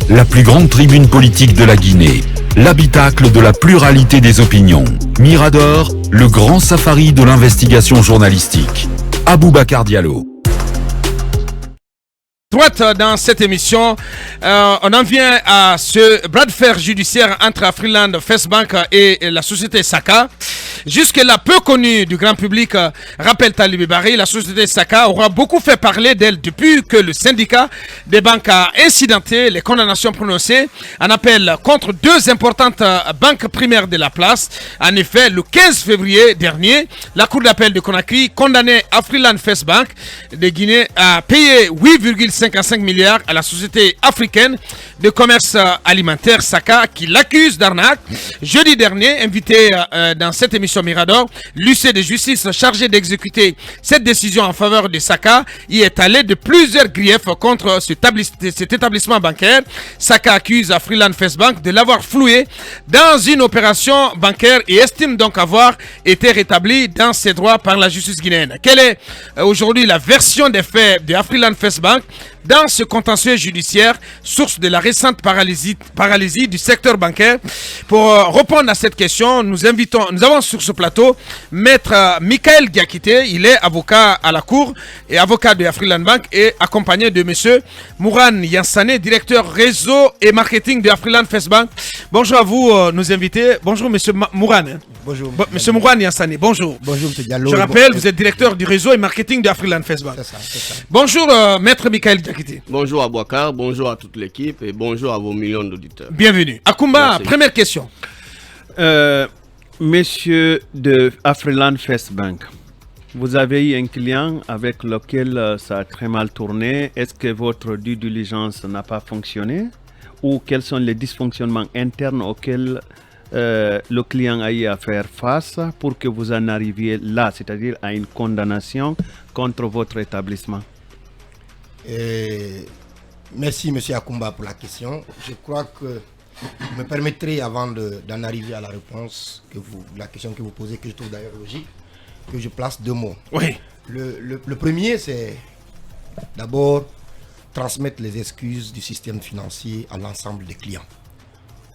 la plus grande tribune politique de la Guinée, l'habitacle de la pluralité des opinions. Mirador, le grand safari de l'investigation journalistique. Aboubacar Diallo. Dans cette émission, on en vient à ce bras de fer judiciaire entre Afriland First Bank et la société Saka. Jusque-là, peu connue du grand public, rappelle Talibé Barry, la société Saka aura beaucoup fait parler d'elle depuis que le syndicat des banques a incidenté les condamnations prononcées en appel contre deux importantes banques primaires de la place. En effet, le 15 février dernier, la Cour d'appel de Conakry condamnait Afriland First Bank de Guinée à payer 8,55 milliards à la société africaine de commerce alimentaire Saka qui l'accuse d'arnaque. Jeudi dernier, invité dans cette émission Mirador, l'huissier de justice chargé d'exécuter cette décision en faveur de Saka y est allé de plusieurs griefs contre cet établissement bancaire. Saka accuse Afriland First Bank de l'avoir floué dans une opération bancaire et estime donc avoir été rétabli dans ses droits par la justice guinéenne. Quelle est aujourd'hui la version des faits de Afriland First Bank dans ce contentieux judiciaire, source de la récente paralysie du secteur bancaire? Pour répondre à cette question, nous avons sur ce plateau Maître Michael Diakité. Il est avocat à la Cour et avocat de Afriland Bank et accompagné de M. Mourane Yansane, directeur réseau et marketing de Afriland First Bank. Bonjour à vous, nos invités. Bonjour M. Mourane. Bonjour. M. Mourane Yansane, bonjour. Bonjour M. Diallo. Je rappelle, vous êtes directeur du réseau et marketing de Afriland First Bank. C'est ça. Bonjour Maître Michael Diakité. Bonjour Aboubacar, bonjour à toute l'équipe et bonjour à vos millions d'auditeurs. Bienvenue. Akumba, merci. Première question. Monsieur de Afriland First Bank, vous avez eu un client avec lequel ça a très mal tourné. Est-ce que votre due diligence n'a pas fonctionné? Ou quels sont les dysfonctionnements internes auxquels le client a eu à faire face pour que vous en arriviez là, c'est-à-dire à une condamnation contre votre établissement? Merci M. Akumba pour la question. Je crois que vous me permettrez, avant d'en arriver à la réponse, la question que vous posez, que je trouve d'ailleurs logique, que je place deux mots. Oui. Le premier, c'est d'abord transmettre les excuses du système financier à l'ensemble des clients.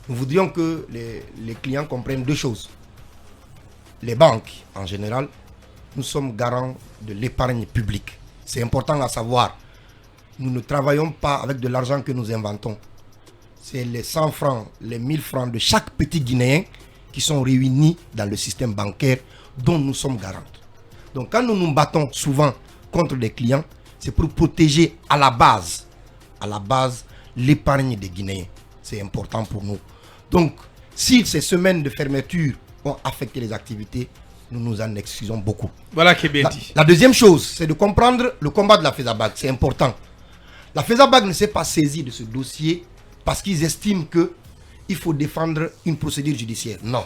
Nous voudrions que les clients comprennent deux choses. Les banques, en général, nous sommes garants de l'épargne publique. C'est important à savoir. Nous ne travaillons pas avec de l'argent que nous inventons. C'est les 100 francs, les 1000 francs de chaque petit Guinéen qui sont réunis dans le système bancaire dont nous sommes garants. Donc quand nous nous battons souvent contre des clients, c'est pour protéger à la base l'épargne des Guinéens. C'est important pour nous. Donc si ces semaines de fermeture ont affecté les activités, nous nous en excusons beaucoup. Voilà qui est bien dit. La deuxième chose, c'est de comprendre le combat de la FESABAC. C'est important. La FESABAC ne s'est pas saisie de ce dossier parce qu'ils estiment qu'il faut défendre une procédure judiciaire. Non.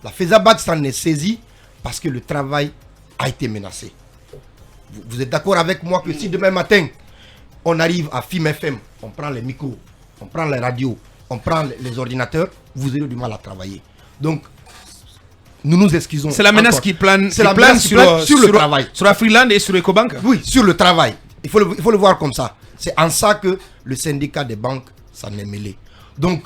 La FESABAC s'en est saisie parce que le travail a été menacé. Vous êtes d'accord avec moi que si demain matin, on arrive à FIM FM, on prend les micros, on prend les radios, on prend les ordinateurs, vous aurez du mal à travailler. Donc, nous nous excusons. C'est la menace qui plane, sur le travail. Sur Afriland et sur Ecobank. Oui, sur le travail. Il faut le voir comme ça. C'est en ça que le syndicat des banques s'en est mêlé. Donc,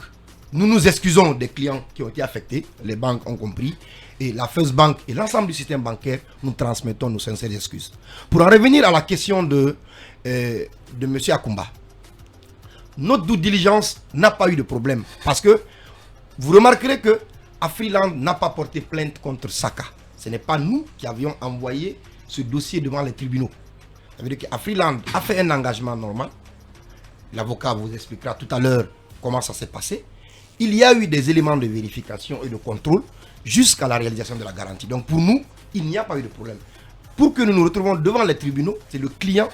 nous nous excusons des clients qui ont été affectés. Les banques ont compris. Et la First Bank et l'ensemble du système bancaire, nous transmettons nos sincères excuses. Pour en revenir à la question de M. Akumba, notre due diligence n'a pas eu de problème. Parce que vous remarquerez que Afriland n'a pas porté plainte contre Saka. Ce n'est pas nous qui avions envoyé ce dossier devant les tribunaux. Ça veut dire qu'Afriland a fait un engagement normal. L'avocat vous expliquera tout à l'heure comment ça s'est passé. Il y a eu des éléments de vérification et de contrôle jusqu'à la réalisation de la garantie. Donc pour nous, il n'y a pas eu de problème. Pour que nous nous retrouvons devant les tribunaux, c'est le client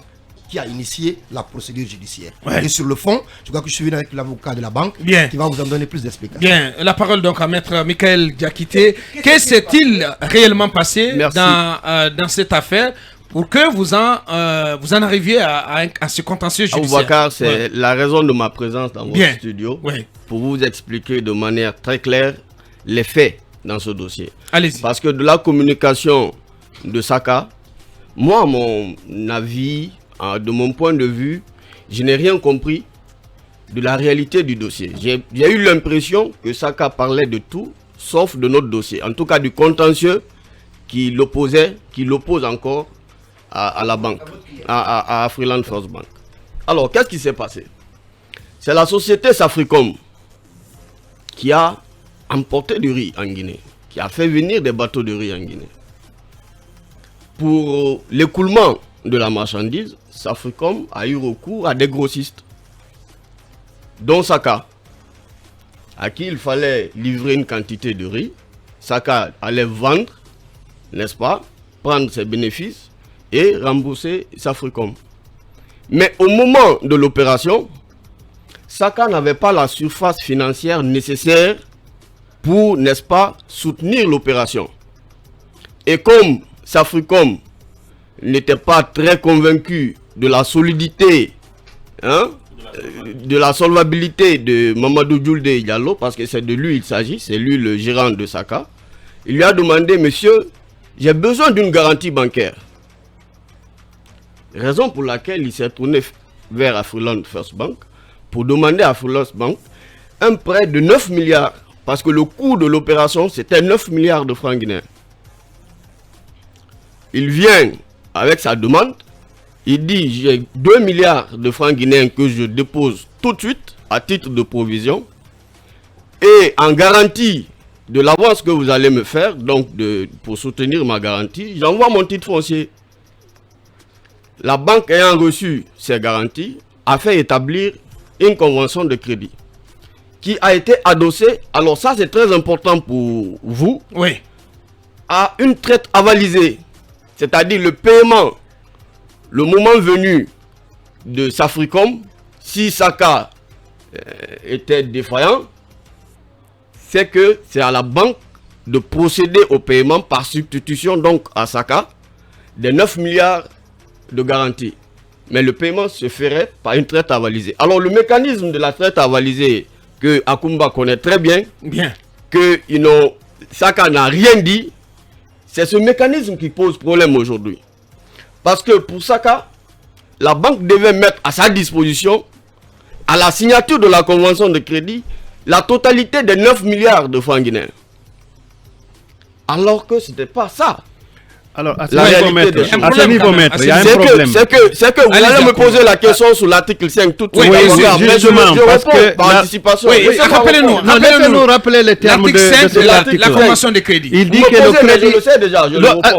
qui a initié la procédure judiciaire. Ouais. Et sur le fond, je crois que je suis venu avec l'avocat de la banque qui va vous en donner plus d'explications. Bien, la parole donc à Maître Michael Diakité. Qu'est-ce qui s'est-il réellement passé dans cette affaire pour que vous en arriviez à ce contentieux judiciaire? Aboubacar, c'est la raison de ma présence dans votre studio pour vous expliquer de manière très claire les faits dans ce dossier. Allez-y. Parce que de la communication de Saka, moi, mon avis, de mon point de vue, je n'ai rien compris de la réalité du dossier. J'ai eu l'impression que Saka parlait de tout, sauf de notre dossier. En tout cas, du contentieux qui l'oppose encore à la banque, à Afriland First Bank. Alors, qu'est-ce qui s'est passé? C'est la société Safricom qui a emporté du riz en Guinée, qui a fait venir des bateaux de riz en Guinée. Pour l'écoulement de la marchandise, Safricom a eu recours à des grossistes, dont Saka, à qui il fallait livrer une quantité de riz. Saka allait vendre, n'est-ce pas, prendre ses bénéfices et rembourser Safricom. Mais au moment de l'opération, Saka n'avait pas la surface financière nécessaire pour, n'est-ce pas, soutenir l'opération. Et comme Safricom n'était pas très convaincu de la solidité, de la solvabilité de Mamadou Djoulde Diallo, parce que c'est de lui il s'agit, c'est lui le gérant de Saka, il lui a demandé: monsieur, j'ai besoin d'une garantie bancaire. Raison pour laquelle il s'est tourné vers Afriland First Bank pour demander à Afriland First Bank un prêt de 9 milliards, parce que le coût de l'opération c'était 9 milliards de francs guinéens. Il vient avec sa demande, il dit: j'ai 2 milliards de francs guinéens que je dépose tout de suite à titre de provision, et en garantie de l'avance que vous allez me faire, donc pour soutenir ma garantie, j'envoie mon titre foncier. La banque ayant reçu ces garanties a fait établir une convention de crédit qui a été adossée, alors ça c'est très important pour vous, oui, à une traite avalisée, c'est-à-dire le paiement, le moment venu de Safricom, si Saka était défaillant, c'est que c'est à la banque de procéder au paiement par substitution donc à Saka des 9 milliards de garantie. Mais le paiement se ferait par une traite avalisée. Alors le mécanisme de la traite avalisée que Akumba connaît très bien, que Saka n'a rien dit, c'est ce mécanisme qui pose problème aujourd'hui. Parce que pour Saka, la banque devait mettre à sa disposition, à la signature de la convention de crédit, la totalité des 9 milliards de francs guinéens. Alors que ce n'était pas ça. Alors, à ce niveau, maître, il y a un problème. C'est que vous allez me poser la question sur l'article 5 tout de suite. Oui, justement, parce que par anticipation. Oui, rappelez-nous rappelez les termes de cet article. La convention de crédit. Il dit que le crédit... Je le sais déjà,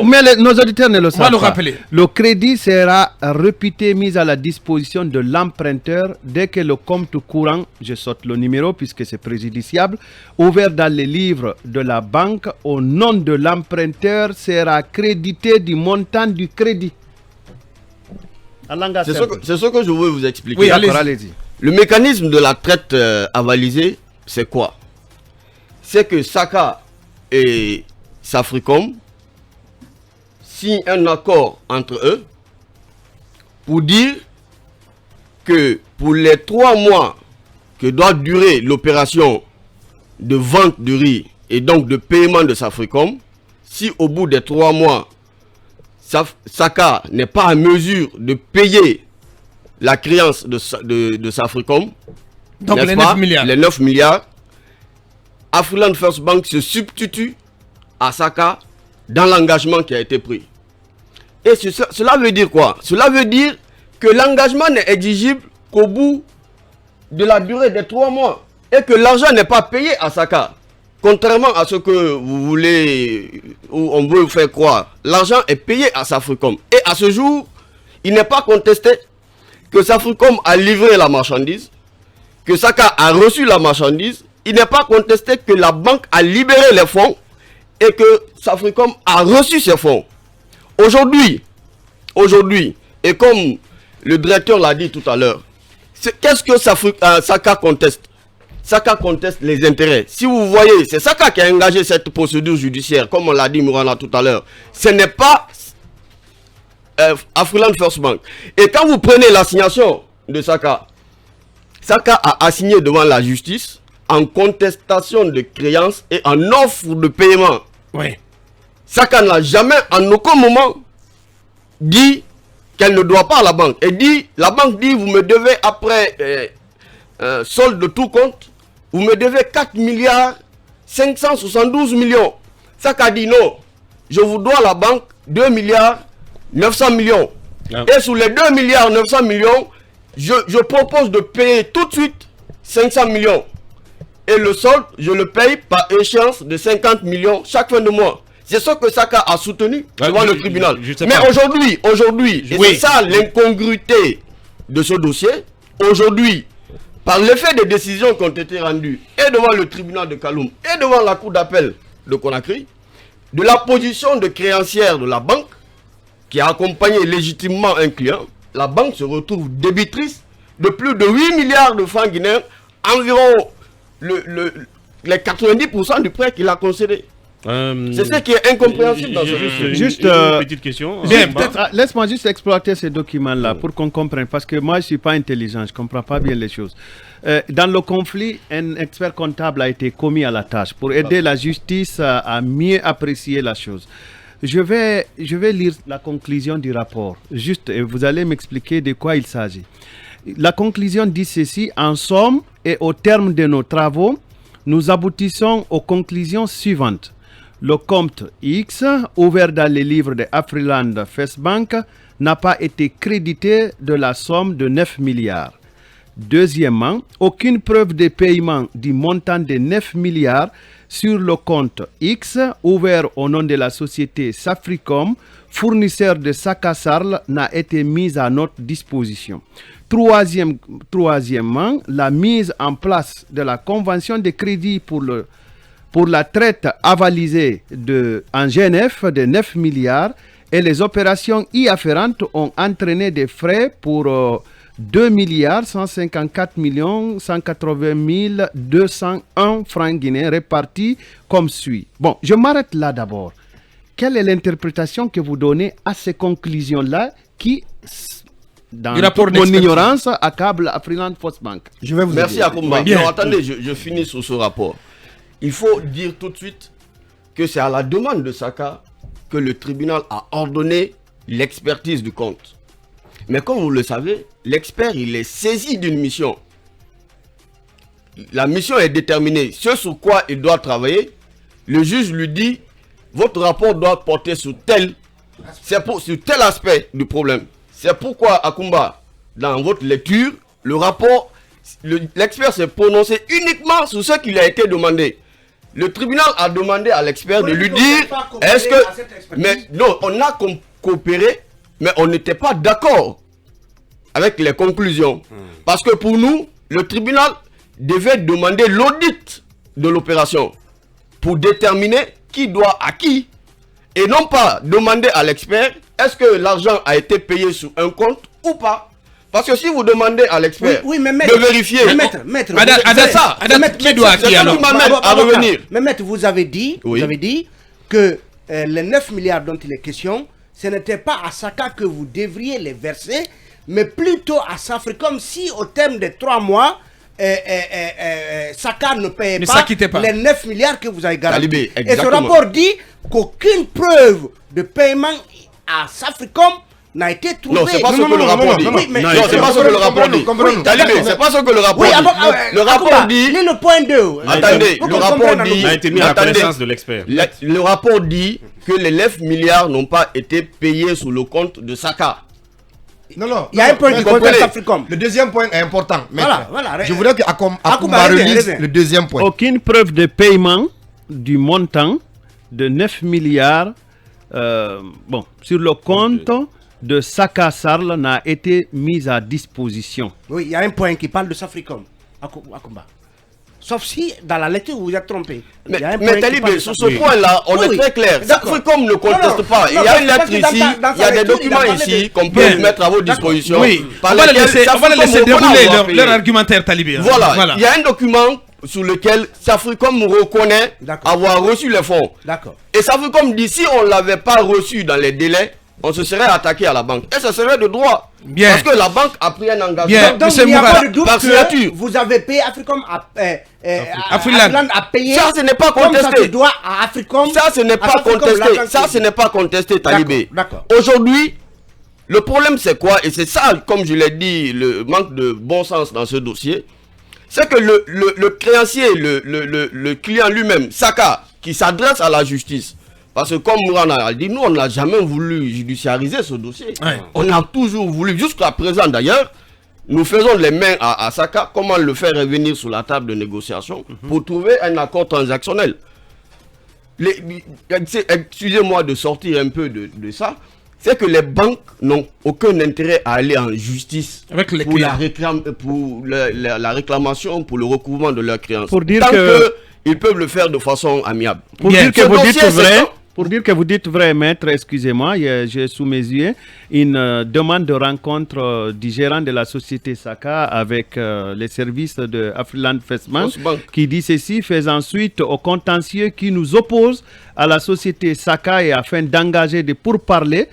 mais nos auditeurs ne le savent pas. Rappeler. Le crédit sera réputé, mis à la disposition de l'emprunteur dès que le compte courant, je saute le numéro puisque c'est préjudiciable, ouvert dans les livres de la banque au nom de l'emprunteur sera crédité du montant du crédit. C'est ce que je veux vous expliquer. Oui, allez-y. Le mécanisme de la traite avalisée, c'est quoi? C'est que Saka et Safricom signent un accord entre eux pour dire que pour les 3 mois que doit durer l'opération de vente de riz et donc de paiement de Safricom, si au bout des 3 mois, Saka n'est pas en mesure de payer la créance de Safricom, donc les 9 milliards, Afriland First Bank se substitue à Saka dans l'engagement qui a été pris. Et cela veut dire quoi? Cela veut dire que l'engagement n'est exigible qu'au bout de la durée des 3 mois et que l'argent n'est pas payé à Saka. Contrairement à ce que vous voulez, ou on veut vous faire croire, l'argent est payé à Safricom. Et à ce jour, il n'est pas contesté que Safricom a livré la marchandise, que Saka a reçu la marchandise. Il n'est pas contesté que la banque a libéré les fonds et que Safricom a reçu ces fonds. Aujourd'hui, et comme le directeur l'a dit tout à l'heure, qu'est-ce que Saka conteste? Saka conteste les intérêts. Si vous voyez, c'est Saka qui a engagé cette procédure judiciaire, comme on l'a dit Mourana tout à l'heure. Ce n'est pas Afriland First Bank. Et quand vous prenez l'assignation de Saka, Saka a assigné devant la justice en contestation de créances et en offre de paiement. Oui. Saka n'a jamais en aucun moment dit qu'elle ne doit pas à la banque. Et la banque dit, vous me devez après solde de tout compte, vous me devez 4 milliards 572 millions. Saka dit non, je vous dois la banque 2 milliards 900 millions. Et sur les 2 milliards 900 millions, je propose de payer tout de suite 500 millions. Et le solde, je le paye par échéance de 50 millions chaque fin de mois. C'est ce que Saka a soutenu devant le tribunal. Mais aujourd'hui, et c'est ça l'incongruité de ce dossier, aujourd'hui, par l'effet des décisions qui ont été rendues, et devant le tribunal de Kaloum, et devant la cour d'appel de Conakry, de la position de créancière de la banque, qui a accompagné légitimement un client, la banque se retrouve débitrice de plus de 8 milliards de francs guinéens, environ les 90% du prêt qu'il a concédé. C'est ce qui est incompréhensible dans ce dossier. Juste une petite question. Laisse-moi juste exploiter ces documents-là pour qu'on comprenne, parce que moi je ne suis pas intelligent, je ne comprends pas bien les choses. Dans le conflit, un expert comptable a été commis à la tâche pour aider la justice à mieux apprécier la chose. Je vais lire la conclusion du rapport, juste, et vous allez m'expliquer de quoi il s'agit. La conclusion dit ceci: en somme et au terme de nos travaux, nous aboutissons aux conclusions suivantes. Le compte X, ouvert dans les livres de Afriland First Bank, n'a pas été crédité de la somme de 9 milliards. Deuxièmement, aucune preuve de paiement du montant de 9 milliards sur le compte X, ouvert au nom de la société Safricom, fournisseur de Saka Sarl, n'a été mise à notre disposition. Troisièmement, la mise en place de la convention de crédit pour la traite avalisée en GNF de 9 milliards et les opérations y afférentes ont entraîné des frais pour 2 milliards 154 millions 180 201 francs guinéens répartis comme suit. Bon, je m'arrête là d'abord. Quelle est l'interprétation que vous donnez à ces conclusions-là qui, dans toute mon ignorance, accable Afriland First Bank? Je vais vous Merci Akoumba. Non, attendez, je finis sur ce rapport. Il faut dire tout de suite que c'est à la demande de Saka que le tribunal a ordonné l'expertise du compte. Mais comme vous le savez, l'expert, il est saisi d'une mission. La mission est déterminée. Ce sur quoi il doit travailler, le juge lui dit, votre rapport doit porter sur tel aspect du problème. C'est pourquoi, Akoumba, dans votre lecture, le rapport, l'expert s'est prononcé uniquement sur ce qui lui a été demandé. Le tribunal a demandé à l'expert de lui dire, est-ce que... Mais non, on a coopéré, mais on n'était pas d'accord avec les conclusions. Parce que pour nous, le tribunal devait demander l'audit de l'opération pour déterminer qui doit à qui, et non pas demander à l'expert, est-ce que l'argent a été payé sur un compte ou pas. Parce que si vous demandez à l'expert de vérifier, c'est ça qui doit qui alors à revenir. Mais maître, vous avez dit que les 9 milliards dont il est question, ce n'était pas à Saka que vous devriez les verser, mais plutôt à Safricom si au terme des 3 mois, Saka ne payait pas les 9 milliards que vous avez garantis. Et ce rapport dit qu'aucune preuve de paiement à Safricom n'a été trouvé. Non, c'est pas ce que le rapport dit. Non, c'est pas ce que le rapport dit. Talibé, c'est pas ce que le rapport dit. Le rapport dit... Le point 2. Attendez, le rapport dit... a été mis à la connaissance de l'expert. Le rapport dit que les 9 milliards n'ont pas été payés sur le compte de Saka. Non. Il y a un point qui concerne Safricom. Le deuxième point est important. Voilà. Je voudrais que Akoumba relise le deuxième point. Aucune preuve de paiement du montant de 9 milliards sur le compte de Saka Sarl n'a été mise à disposition. Oui, il y a un point qui parle de Safricom, Akoumba. Sauf si, dans la lecture, vous vous êtes trompé. Mais Talibé, sur ce point-là, on est très clair. Safricom ne conteste pas. Il y a une lettre ici, il y a des documents ici qu'on peut mettre à votre disposition. Oui, on va les laisser dérouler leur argumentaire, Talibé. Voilà, il y a un document sur lequel Safricom reconnaît avoir reçu les fonds. D'accord. Et Safricom dit, si on ne l'avait pas reçu dans les délais, on se serait attaqué à la banque. Et ça serait de droit. Bien. Parce que la banque a pris un engagement. Bien. Donc il n'y a pas de doute par signature. que vous avez payé Africom Afriland a payé. Ça, ce n'est pas comme ça contesté. se doit à Africom. Ça, ce n'est pas contesté. Ça, ce n'est pas contesté, Talibé. D'accord. Aujourd'hui, le problème, c'est quoi? Et c'est ça, comme je l'ai dit, le manque de bon sens dans ce dossier. c'est que le créancier, le client lui-même, Saka, qui s'adresse à la justice, parce que comme Mourana a dit, nous on n'a jamais voulu judiciariser ce dossier. Ouais. On a toujours voulu, jusqu'à présent d'ailleurs, nous faisons les mains à Saka, comment le faire revenir sur la table de négociation pour trouver un accord transactionnel. Excusez-moi de sortir un peu de ça, c'est que les banques n'ont aucun intérêt à aller en justice Avec les pour, la réclamation, pour le recouvrement de leurs créances. Pour dire Tant que- ils peuvent le faire de façon amiable. Pour Bien. dire que Ce vous dites dossier, vrai, c'est ça. pour dire que vous dites vrai, maître, excusez-moi, j'ai sous mes yeux une demande de rencontre du gérant de la société Saka avec les services de Afriland Festbank First Bank. qui dit ceci, faisant suite au contentieux qui nous oppose à la société Saka et afin d'engager des pourparlers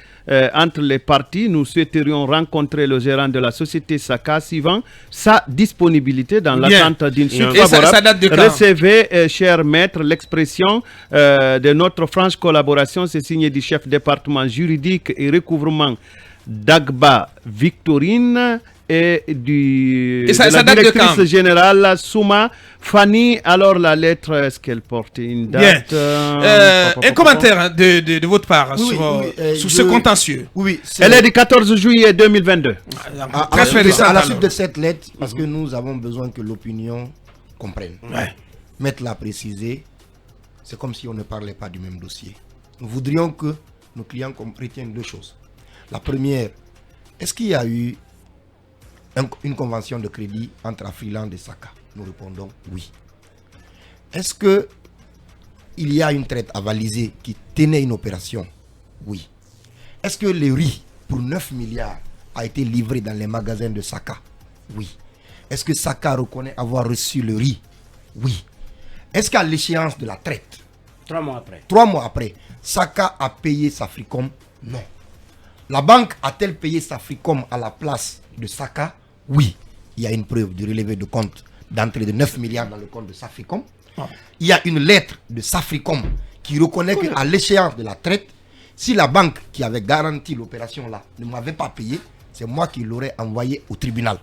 entre les parties, nous souhaiterions rencontrer le gérant de la société Saka suivant sa disponibilité dans Bien. l'attente d'une suite Et ça favorable. date de quand? Recevez, cher maître, l'expression de notre franche collaboration. C'est signé du chef département juridique et recouvrement d'Agba Victorine et Et ça de la date de directrice quand? générale Souma Fanny. Alors la lettre, est-ce qu'elle porte une Bien. date Un commentaire hein, de votre part Oui, sur, oui, sur je- ce contentieux. Oui, Elle est du 14 juillet 2022. Très à récent, la alors. suite de cette lettre, parce que nous avons besoin que l'opinion comprenne. Ouais. Maître l'a précisé, c'est comme si on ne parlait pas du même dossier. Nous voudrions que nos clients retiennent deux choses. La première, est-ce qu'il y a eu une convention de crédit entre Afriland et Saka? Nous répondons oui. Est-ce que il y a une traite avalisée qui tenait une opération? Oui. Est-ce que le riz pour 9 milliards a été livré dans les magasins de Saka? Oui. Est-ce que Saka reconnaît avoir reçu le riz? Oui. Est-ce qu'à l'échéance de la traite, 3 mois après. 3 mois après, Saka a payé Safricom? Non. La banque a-t-elle payé Safricom à la place de Saka? Oui. Il y a une preuve du relevé de compte d'entrée de 9 milliards dans le compte de Safricom. Il y a une lettre de Safricom qui reconnaît qu'à l'échéance de la traite, si la banque qui avait garanti l'opération là ne m'avait pas payé, c'est moi qui l'aurais envoyé au tribunal.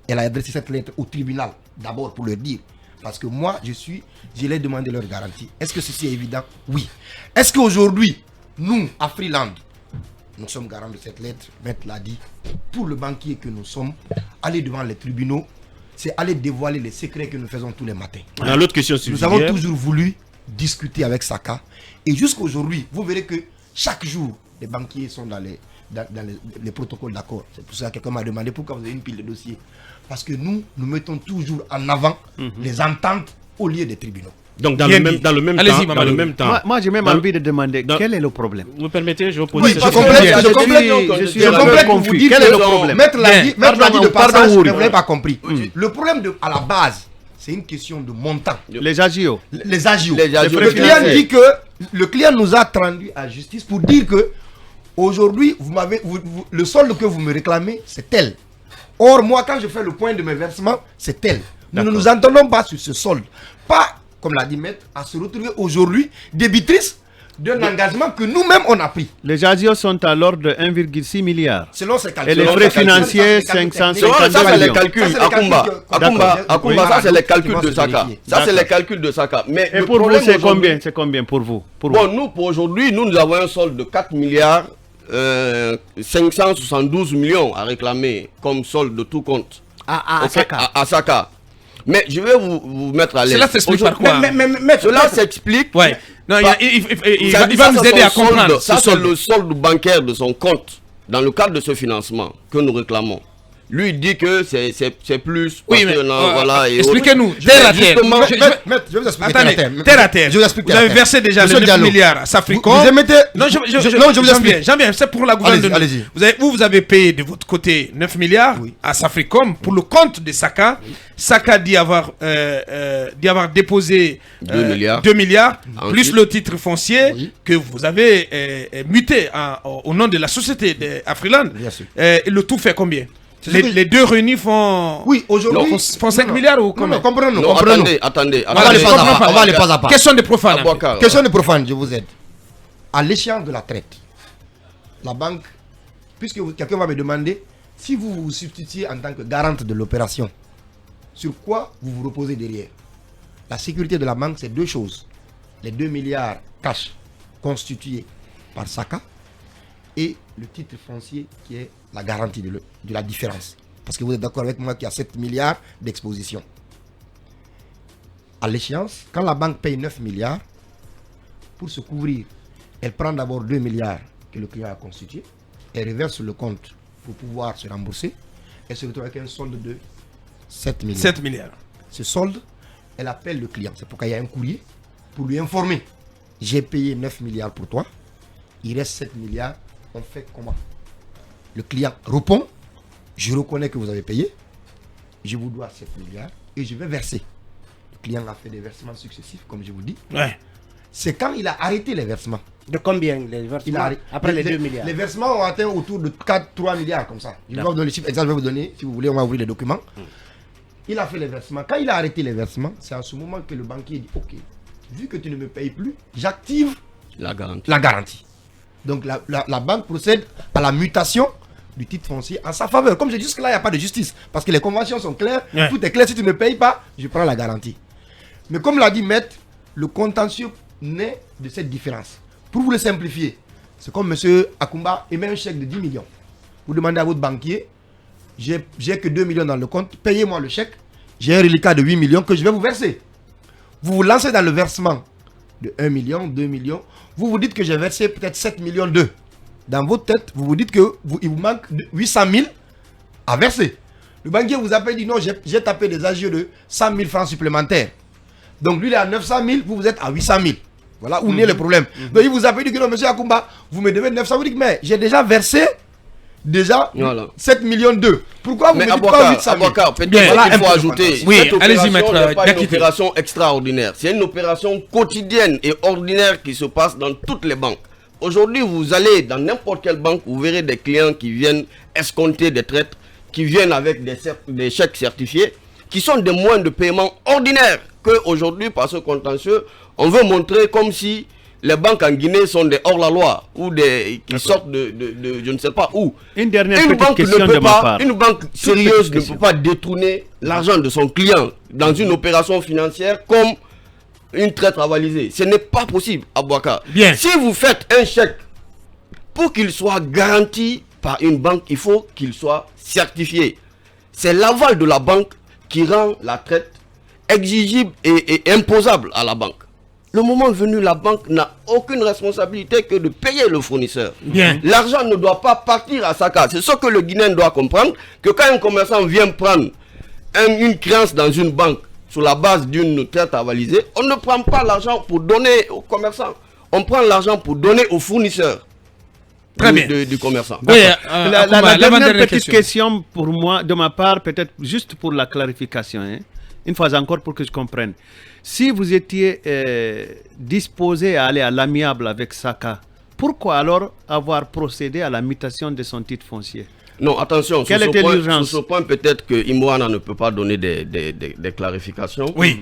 Elle a adressé cette lettre au tribunal, d'abord pour leur dire. Parce que moi, je l'ai demandé leur garantie. Est-ce que ceci est évident? Oui. Est-ce qu'aujourd'hui, nous, à Freeland, nous sommes garants de cette lettre? Maître l'a dit. Pour le banquier que nous sommes, aller devant les tribunaux, c'est aller dévoiler les secrets que nous faisons tous les matins. Dans l'autre question Nous avons subsidiaire, toujours voulu discuter avec Saka. Et jusqu'à aujourd'hui, vous verrez que chaque jour, les banquiers sont dans les protocoles d'accord. C'est pour ça que quelqu'un m'a demandé pourquoi vous avez une pile de dossiers. Parce que nous mettons toujours en avant les ententes au lieu des tribunaux. donc dans Bien le même, dit. dans le même Allez-y, temps, dans Mamadou. le même temps. Moi, j'ai même Dans- envie de demander dans- quel est le problème. Vous me permettez, je vous pose Oui, cette je question. complète, je je complète, suis- je suis je un peu complète pour confus. vous dire Quel est que le problème? Maître l'a Bien. dit, Maître l'a dit de Pardon, passage, Ouri. mais vous n'avez pas compris. Le problème à la base, c'est une question de montant. Les agios. Les agios. Les agios. Le client dit que le client nous a rendu à justice pour dire que aujourd'hui, le solde que vous me réclamez, c'est tel. Or, moi, quand je fais le point de mes versements, c'est tel. Nous ne nous entendons pas sur ce solde. Pas, comme l'a dit Maître, à se retrouver aujourd'hui débitrice d'un engagement que nous-mêmes on a pris. Les agios sont à l'ordre de 1,6 milliards. Selon ces calculs. Et les Selon frais ces calculs, financiers, ça, c'est des calculs 550 techniques. Ça, c'est les millions. calculs, Ça, c'est les Akumba. calculs que- Akumba, D'accord. ça, c'est les Oui, calculs qui de vont se Saka. vérifier. Ça, c'est les D'accord. calculs de Saka. Mais Et le pour vous, problème c'est aujourd'hui- combien? C'est combien pour vous? Bon, nous, pour aujourd'hui, nous avons un solde de 4 milliards 572 millions à réclamer comme solde de tout compte. À Ok, Saka. à Saka. Mais je vais vous mettre à l'aise. Cela s'explique par quoi? Cela s'explique. Ouais. Non, Bah, il ça, va nous c'est aider son à comprendre. solde. Ça, ce c'est solde. le solde bancaire de son compte dans le cadre de ce financement que nous réclamons. Lui il dit que c'est plus. Oui, parce mais que non, voilà, et expliquez-nous. autres. Terre à terre. Justement, Maître, je vais vous expliquer. Attendez, terre à terre. Je vous explique. Vous avez versé déjà Monsieur les 9 Diallo, milliards à Safricom. Vous émettez. Non, je vous j'en explique. viens, j'en viens. C'est pour la gouvernance. Allez-y. Vous avez payé de votre côté 9 milliards Oui. à Safricom pour le compte de Saka. Saka dit avoir déposé 2 milliards. 2 milliards, Ensuite. plus le titre foncier Oui. que vous avez muté au nom de la société d'Afriland. Bien sûr. Le tout fait combien? C'est ce que- Les deux réunis font, Oui, aujourd'hui. font 5 milliards ou combien? Non, comprenons-nous. Non, comprenons-nous. attendez. On va aller je pas à comprends pas. pas. On va aller pas à pas. Question de profane. Abouakar, Question de profane, je vous aide. À l'échéance de la traite, la banque, puisque quelqu'un va me demander, si vous vous substituez en tant que garante de l'opération, sur quoi vous vous reposez derrière. La sécurité de la banque, c'est 2 choses. Les 2 milliards cash constitués par Saka et le titre foncier qui est la garantie de la différence. Parce que vous êtes d'accord avec moi qu'il y a 7 milliards d'exposition. À l'échéance, quand la banque paye 9 milliards, pour se couvrir, elle prend d'abord 2 milliards que le client a constitué, elle reverse sur le compte pour pouvoir se rembourser, elle se retrouve avec un solde de 7 milliards. 7 milliards. Ce solde, elle appelle le client. C'est pourquoi il y a un courrier pour lui informer. J'ai payé 9 milliards pour toi, il reste 7 milliards, on fait comment? Le client répond, je reconnais que vous avez payé, je vous dois 7 milliards et je vais verser. Le client a fait des versements successifs, comme je vous dis. Ouais. C'est quand il a arrêté les versements. De combien les versements après les 2 milliards? Les versements ont atteint autour de 4-3 milliards comme ça. Je vais vous donner le chiffre exact, je vais vous donner. Si vous voulez, on va ouvrir les documents. Il a fait les versements. Quand il a arrêté les versements, c'est à ce moment que le banquier dit ok, vu que tu ne me payes plus, j'active La garantie. la garantie. Donc la banque procède à la mutation du titre foncier en sa faveur. Comme je dis, jusque-là, il n'y a pas de justice. Parce que les conventions sont claires. Ouais. Tout est clair. Si tu ne me payes pas, je prends la garantie. Mais comme l'a dit Maître, le contentieux naît de cette différence. Pour vous le simplifier, c'est comme M. Akumba émet un chèque de 10 millions. Vous demandez à votre banquier, j'ai que 2 millions dans le compte, payez-moi le chèque. J'ai un reliquat de 8 millions que je vais vous verser. Vous vous lancez dans le versement de 1 million, 2 millions. Vous vous dites que j'ai versé peut-être 7 millions 2. Dans votre tête, vous vous dites qu'il vous manque 800 000 à verser. Le banquier vous appelle et dit non, j'ai tapé des agios de 100 000 francs supplémentaires. Donc lui, il est à 900 000, vous êtes à 800 000. Voilà où naît le problème. Donc il vous appelle et dit que non, monsieur Akumba, vous me devez 900 000. Vous dites, mais j'ai déjà versé Voilà. 7 millions 2. Pourquoi vous Mais me dites pas 800 000? peut-être Voilà qu'il un faut peu de ajouter. contexte. Oui, Cette allez-y, opération maître n'est pas une Diakité. opération extraordinaire. C'est une opération quotidienne et ordinaire qui se passe dans toutes les banques. Aujourd'hui, vous allez dans n'importe quelle banque, vous verrez des clients qui viennent escompter des traites, qui viennent avec des chèques certifiés, qui sont des moyens de paiement ordinaires qu'aujourd'hui, par ce contentieux, on veut montrer comme si les banques en Guinée sont des hors-la-loi ou qui sortent de je ne sais pas où. Une dernière Une petite banque question ne de peut ma pas, part. une banque sérieuse petite ne question. peut pas détourner l'argent de son client dans une opération financière comme une traite avalisée. Ce n'est pas possible, Abouaka. Bien. Si vous faites un chèque, pour qu'il soit garanti par une banque, il faut qu'il soit certifié. C'est l'aval de la banque qui rend la traite exigible et imposable à la banque. Le moment venu, la banque n'a aucune responsabilité que de payer le fournisseur. Bien. L'argent ne doit pas partir à Saka. C'est ce que le Guinéen doit comprendre, que quand un commerçant vient prendre une créance dans une banque sur la base d'une traite avalisée, on ne prend pas l'argent pour donner au commerçant. On prend l'argent pour donner au fournisseur. Très bien. Du commerçant. Oui, La Akumba, dernière petite question pour moi, de ma part, peut-être juste pour la clarification, hein, une fois encore pour que je comprenne. Si vous étiez disposé à aller à l'amiable avec Saka, pourquoi alors avoir procédé à la mutation de son titre foncier? Non, attention, Quelle sur était ce point, l'urgence? sur ce point, peut-être que Imouana ne peut pas donner des clarifications. Oui.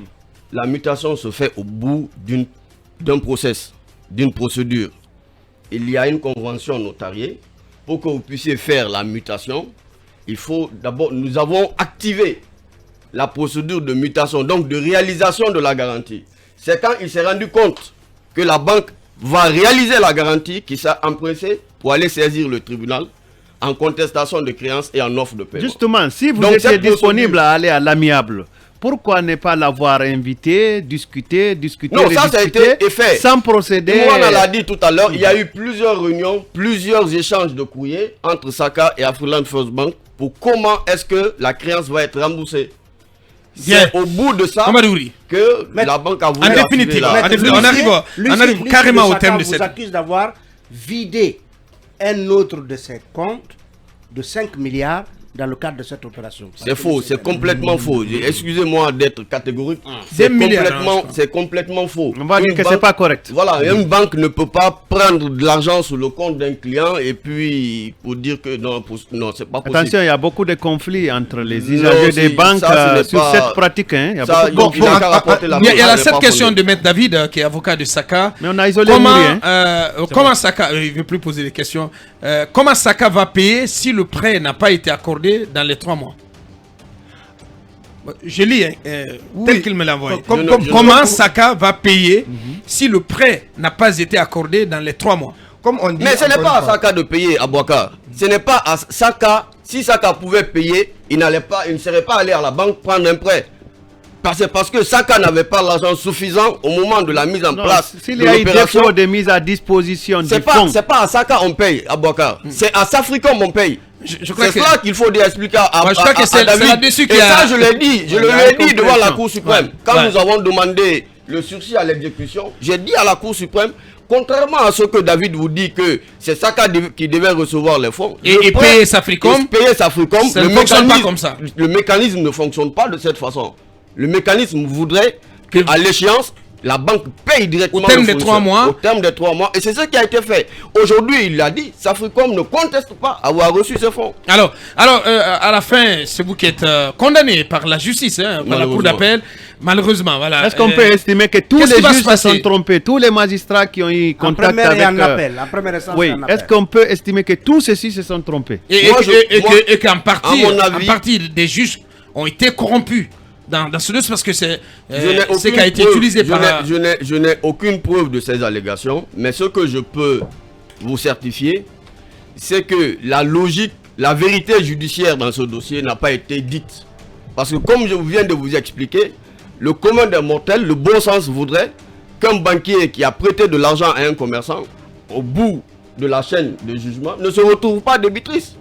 La mutation se fait au bout d'un process, d'une procédure. Il y a une convention notariée. Pour que vous puissiez faire la mutation, il faut d'abord, nous avons activé la procédure de mutation, donc de réalisation de la garantie. C'est quand il s'est rendu compte que la banque va réaliser la garantie qu'il s'est empressé pour aller saisir le tribunal en contestation de créances et en offre de paiement. Justement, si vous Donc, étiez cette disponible procédure- à aller à l'amiable, pourquoi ne pas l'avoir invité, discuter, Non, ça a été fait. sans procéder? Imouana l'a dit tout à l'heure, il y a eu plusieurs réunions, plusieurs échanges de courriers entre Saka et Afriland First Bank pour comment est-ce que la créance va être remboursée. Bien. C'est au bout de ça Amadouri. que la banque a voulu En activer définitive, la- en définitive, on arrive carrément au thème de vous cette... accuse d'avoir vidé un autre de ses comptes de 5 milliards dans le cadre de cette opération. C'est faux, c'est complètement faux. Excusez-moi d'être catégorique. Des milliards, C'est complètement faux. On va dire Une que c'est banque- pas correct. Voilà, une banque ne peut pas prendre de l'argent sur le compte d'un client et puis pour dire que non, non, c'est pas possible. Attention, il y a beaucoup de conflits entre les Non, usagers des si, banques ça, ce n'est sur pas- cette pratique. Hein. Il y a Ça, beaucoup de il a conflits. qu'à rapporter la Il y a preuve, la elle est cette pas question fondée. de Maître David, qui est avocat de Saka. Mais on a isolé Comment, Mouri, hein. comment Saka, il ne veut plus poser des questions, comment Saka va payer si le prêt n'a pas été accordé dans les 3 mois? Je lis, tel qu'il me l'a envoyé. Comment Saka va payer si le prêt n'a pas été accordé dans les 3 mois? Comme on dit, Mais ce n'est pas à Saka de payer, Abouakar. Ce n'est pas à Saka. Si Saka pouvait payer, il ne serait pas allé à la banque prendre un prêt. Parce que Saka n'avait pas l'argent suffisant au moment de la mise en place S'il de y a eu l'opération. défaut de mise à disposition du fonds. C'est pas à Saka on paye, Abouakar. C'est à Safricom on paye. Je crois C'est que cela qu'il faut expliquer à je crois que c'est David. là-dessus Et qu'il y a... ça, je l'ai dit. Je Il y a l'ai une dit devant la compréhension. Cour suprême. Ouais. Quand Ouais. nous avons demandé le sursis à l'exécution, j'ai dit à la Cour suprême, contrairement à ce que David vous dit que c'est Saka qui devait recevoir les fonds. Et payer Safricom, payer Safricom, ça ne fonctionne pas comme ça. Le mécanisme ne fonctionne pas de cette façon. Le mécanisme voudrait qu'à l'échéance, la banque paye directement au terme le des 3 fournisseur. mois. Au terme des 3 mois. Et c'est ce qui a été fait. Aujourd'hui, il l'a dit, Safricom ne conteste pas avoir reçu ces fonds. Alors, à la fin, c'est vous qui êtes condamné par la justice, par la cour d'appel. Malheureusement, voilà. Est-ce qu'on peut estimer que tous qu'est-ce qui les va se juges se passer? sont trompés, tous les magistrats qui ont eu En contact première avec... et en appel. En première instance oui, et en appel. est-ce qu'on peut estimer que tous ceux-ci se sont trompés? Et qu'en partie, à mon avis, en partie, des juges ont été corrompus dans ce dossier parce que c'est Je n'ai ce aucune qui a été preuve. utilisé par... Je n'ai aucune preuve de ces allégations, mais ce que je peux vous certifier, c'est que la logique, la vérité judiciaire dans ce dossier n'a pas été dite. Parce que comme je viens de vous expliquer, le commun des mortels, le bon sens voudrait qu'un banquier qui a prêté de l'argent à un commerçant, au bout de la chaîne de jugement, ne se retrouve pas débitrice.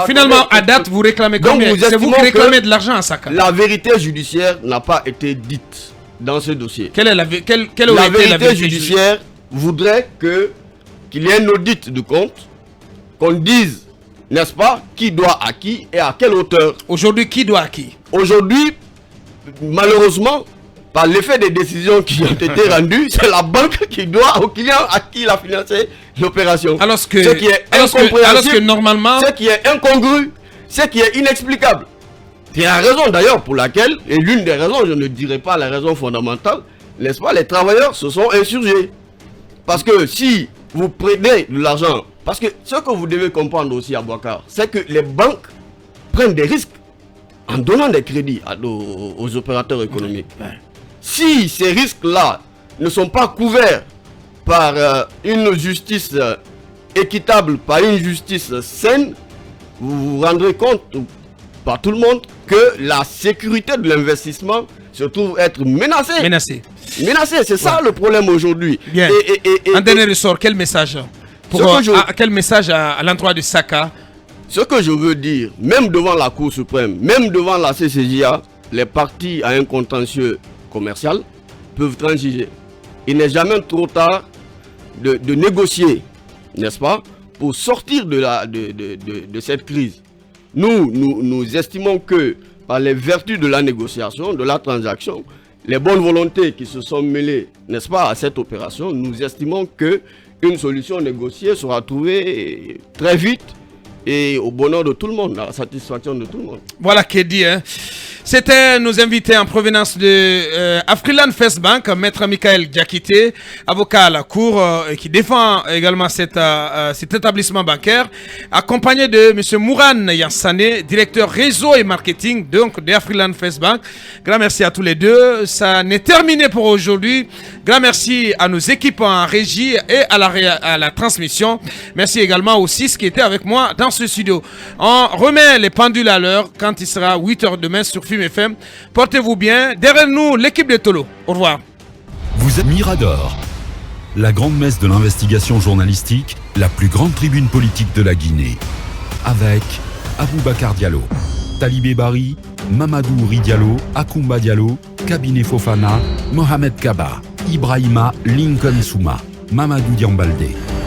Finalement, à date, vous réclamez combien? C'est vous qui réclamez de l'argent à Saka. La vérité judiciaire n'a pas été dite dans ce dossier. Quelle est la vérité judiciaire voudrait qu'il y ait un audit de compte, qu'on dise, n'est-ce pas, qui doit à qui et à quelle hauteur. Aujourd'hui, qui doit à qui? Aujourd'hui, malheureusement, par l'effet des décisions qui ont été rendues, c'est la banque qui doit au client à qui il a financé l'opération. Alors ce qui est incompréhensible, alors que normalement... ce qui est incongru, ce qui est inexplicable. C'est la raison d'ailleurs pour laquelle, et l'une des raisons, je ne dirais pas la raison fondamentale, n'est-ce pas, les travailleurs se sont insurgés. Parce que si vous prenez de l'argent, parce que ce que vous devez comprendre aussi à Abouakar, c'est que les banques prennent des risques en donnant des crédits aux opérateurs économiques. Si ces risques-là ne sont pas couverts par une justice équitable, par une justice saine, vous vous rendrez compte par tout le monde que la sécurité de l'investissement se trouve être menacée. Menacée, c'est ça le problème aujourd'hui. Bien. En dernier ressort, quel message quel message à l'endroit de Saka? Ce que je veux dire, même devant la Cour suprême, même devant la CCJA, les parties à un contentieux commercial peuvent transiger. Il n'est jamais trop tard de négocier, n'est-ce pas, pour sortir de cette crise. Nous estimons que par les vertus de la négociation, de la transaction, les bonnes volontés qui se sont mêlées, n'est-ce pas, à cette opération, nous estimons que une solution négociée sera trouvée très vite et au bonheur de tout le monde, à la satisfaction de tout le monde. Voilà qui est dit, hein. C'était nos invités en provenance de Afriland First Bank, Maître Michael Diakité, avocat à la Cour, qui défend également cet établissement bancaire, accompagné de M. Mouran Yansane, directeur réseau et marketing donc de Afriland First Bank. Grand merci à tous les deux. Ça n'est terminé pour aujourd'hui. Grand merci à nos équipes en régie et à la transmission. Merci également aux 6 qui étaient avec moi dans ce studio. On remet les pendules à l'heure quand il sera 8h demain sur Film FM. Portez-vous bien. Derrière nous, l'équipe de Tolo. Au revoir. Vous êtes Mirador, la grande messe de l'investigation journalistique, la plus grande tribune politique de la Guinée. Avec Aboubacar Diallo, Talibé Bari, Mamadou Ouri Diallo, Akoumba Diallo, Kabinet Fofana, Mohamed Kaba, Ibrahima Lincoln Souma, Mamadou Diambaldé.